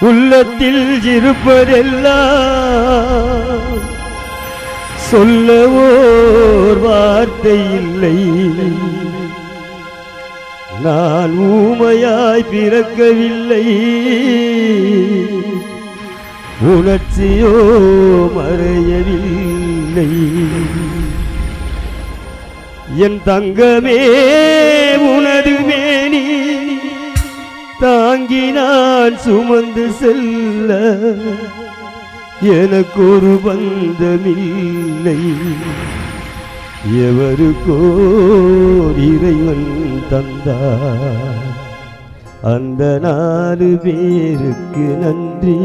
உள்ளத்தில் இருப்பதெல்லாம் சொல்ல ஓர் வார்த்தை இல்லை. நான் ஊமையாய் பிறக்கவில்லை, உணர்ச்சியோ மறையவில்லை. என் தங்கமே உனது மேனி தாங்கி நான் சுமந்து செல்ல எனக்கு ஒரு பந்தமில்லை. எவருக்கோ இறைவன் தந்தார், அந்த 4 பேருக்கு நன்றி.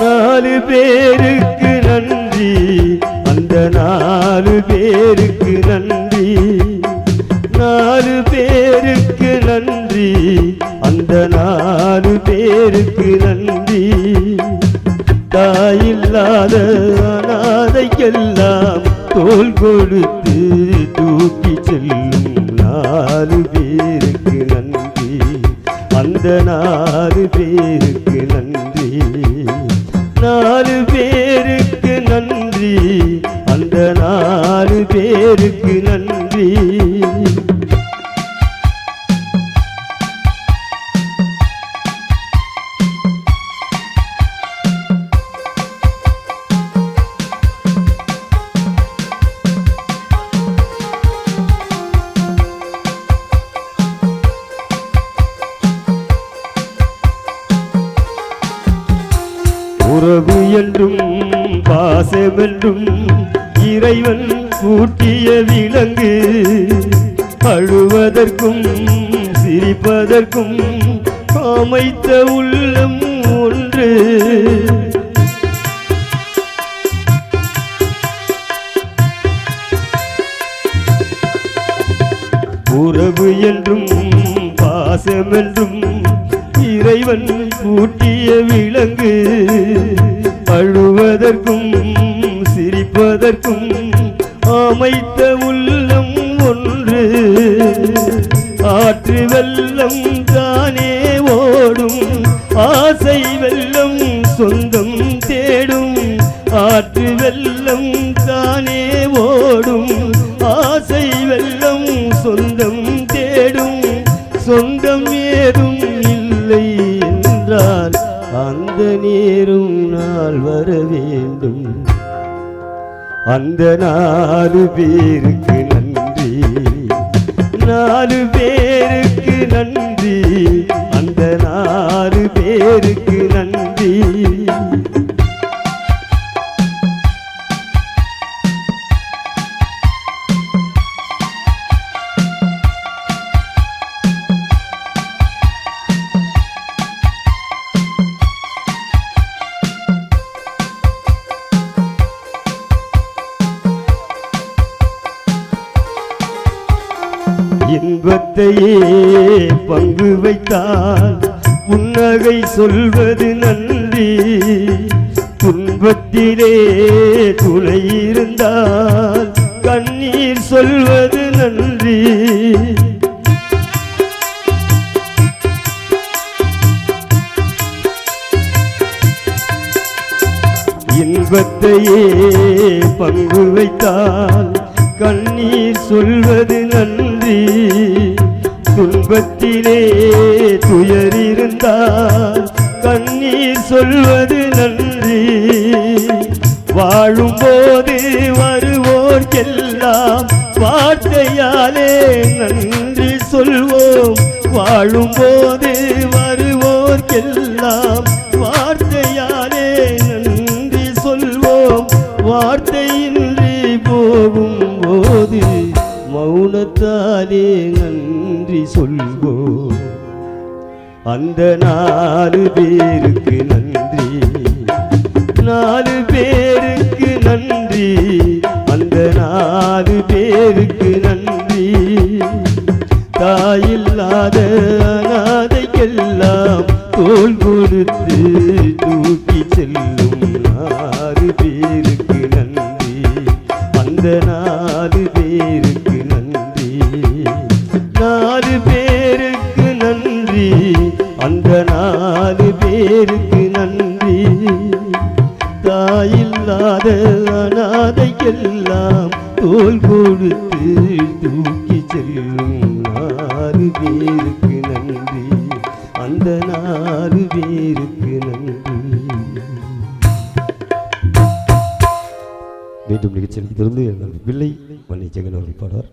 நாலு பேருக்கு நன்றி, அந்த 4 பேருக்கு நன்றி. 4 பேருக்கு நன்றி, அந்த 4 பேருக்கு நன்றி. தாயில்லாத அனாதைக்கெல்லாம் தோள் கொடுத்து தூக்கி செல்லும் 4 பேருக்கு நன்றி, அந்த 4 பேருக்கு நன்றி. 4 பேருக்கு நன்றி, அந்த 4 பேருக்கு நன்றி. உறவு என்றும் பாசமென்றும் இறைவன் கூட்டிய விலங்கு. அழுவதற்கும் சிரிப்பதற்கும் அமைத்த உள்ளம் ஒன்று. உறவு என்றும் பாசமென்றும் இறைவன் கூட்டிய விலங்கு. அழுவதற்கும் சிரிப்பதற்கும் அமைத்த உள்ளம் ஒன்று. ஆற்று வெள்ளம் தானே ஓடும், ஆசை வெள்ளம் சொந்தம் தேடும். ஆற்று வெள்ளம் தானே ஓடும், ஆசை வெள்ளம் சொந்தம் தேடும். சொந்தம் ஏதும் இல்லை என்றால் அந்த நேரும் நாள் வர வேண்டும். அந்த 4 பேருக்கு நன்றி, 4 பேருக்கு நன்றி, அந்த 4 பேருக்கு நன்றி. இன்பத்தையே பங்கு வைத்தால் புன்னகை சொல்வது நன்றி. துன்பத்திலே துணை இருந்தால் கண்ணீர் சொல்வது நன்றி. இன்பத்தையே பங்கு வைத்தால் கண்ணீர் சொல்வது நன்றி. துன்பத்திலே துயர் இருந்தால் கண்ணீர் சொல்வது நன்றி. வாழும்போது வருவோர்க்கெல்லாம் வார்த்தையாலே நன்றி சொல்வோம். வாழும்போது வருவோர்க்கெல்லாம் வார்த்தையாலே நன்றி சொல்வோம். வார்த்தையின்றி போகும் போது மௌனத்தாலே நன்றி சொல்வோம். அந்த 4 பேருக்கு நன்றி, 4 பேருக்கு நன்றி, அந்த 4 பேருக்கு நன்றி. அனாதைக்கெல்லாம் தோள் கொடுத்து தூக்கி செல்லும் 4 பேருக்கு நன்றி, அந்த 4 பேருக்கு நன்றி, 4 பேருக்கு நன்றி, அந்த 4 பேருக்கு நன்றி. தாயில்லாத அனாதைக்கெல்லாம் தோள் கொடுத்து தூக்கி செல்லும் 4 பேருக்கு நன்றி, அந்த 4 பேருக்கு நன்றி. மீண்டும் நிகழ்ச்சியில் இருந்து பிள்ளை மன்னி ஜெகன் அவர்கள் பாடுவார்.